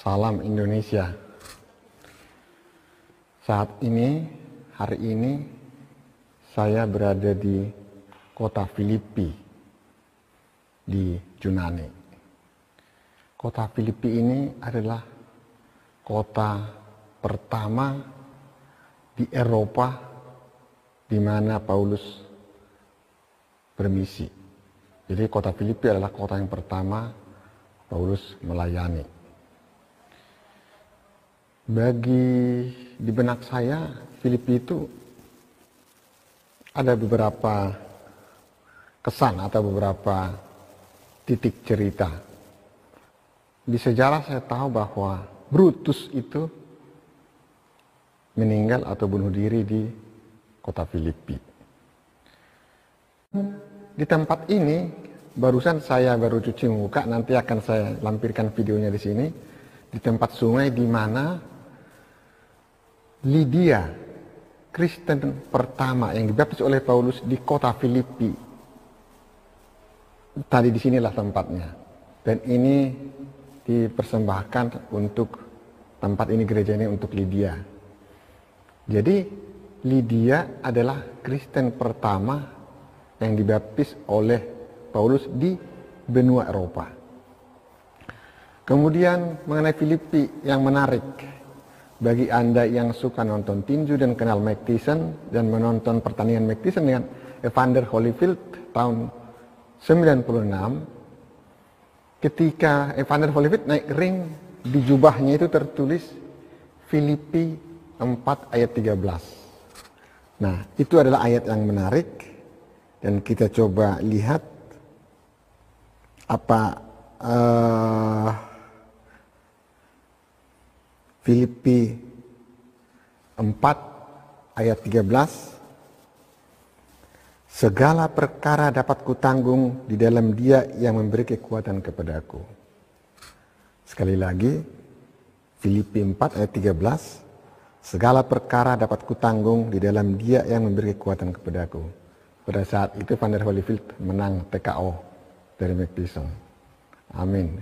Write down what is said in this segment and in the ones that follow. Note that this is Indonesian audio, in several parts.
Salam Indonesia. Saat ini, hari ini, saya berada di kota Filipi, di Yunani. Kota Filipi ini adalah kota pertama di Eropa di mana Paulus bermisi. Jadi kota Filipi adalah kota yang pertama Paulus melayani. Bagi di benak saya, Filipi itu ada beberapa kesan atau beberapa titik cerita. Di sejarah saya tahu bahwa Brutus itu meninggal atau bunuh diri di kota Filipi. Di tempat ini, barusan saya baru cuci muka, nanti akan saya lampirkan videonya di sini. Di tempat sungai di mana Lydia, Kristen pertama yang dibaptis oleh Paulus di kota Filipi. Tadi disinilah tempatnya. Dan ini dipersembahkan untuk tempat ini, gereja ini untuk Lydia. Jadi Lydia adalah Kristen pertama yang dibaptis oleh Paulus di benua Eropa. Kemudian mengenai Filipi yang menarik, bagi Anda yang suka nonton tinju dan kenal Mike Tyson dan menonton pertandingan Mike Tyson dengan Evander Holyfield tahun 96, ketika Evander Holyfield naik ring, di jubahnya itu tertulis Filipi 4 ayat 13. Nah, itu adalah ayat yang menarik dan kita coba lihat apa Filipi 4 ayat 13. Segala perkara dapat kutanggung di dalam Dia yang memberi kekuatan kepadaku. Sekali lagi, Filipi 4 ayat 13. Segala perkara dapat kutanggung di dalam Dia yang memberi kekuatan kepadaku. Pada saat itu Evander Holyfield menang TKO dari Mike Tyson. Amin.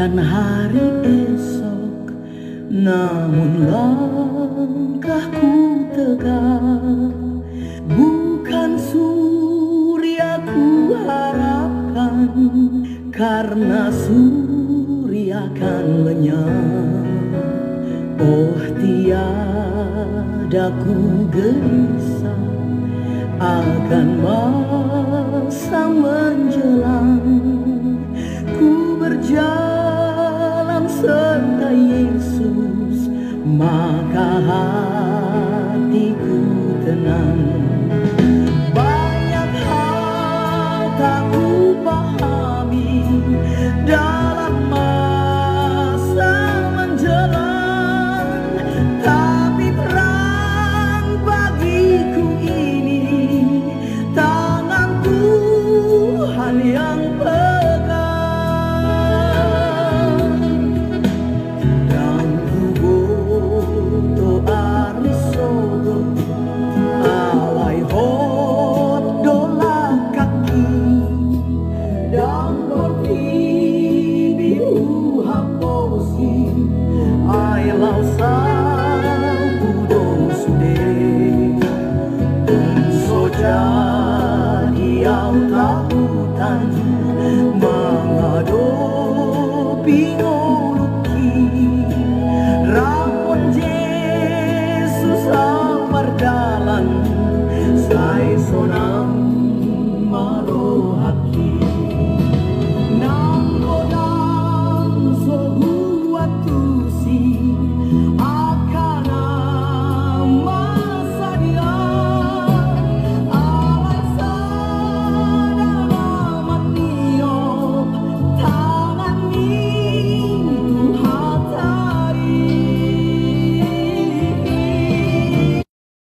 Kan hari esok, namun langkahku tegak. Bukan surya ku harapkan, karena surya kan lenyap. Oh, tiada ku gelisah akan masa menjelang. Ku berjalan serta Yesus, maka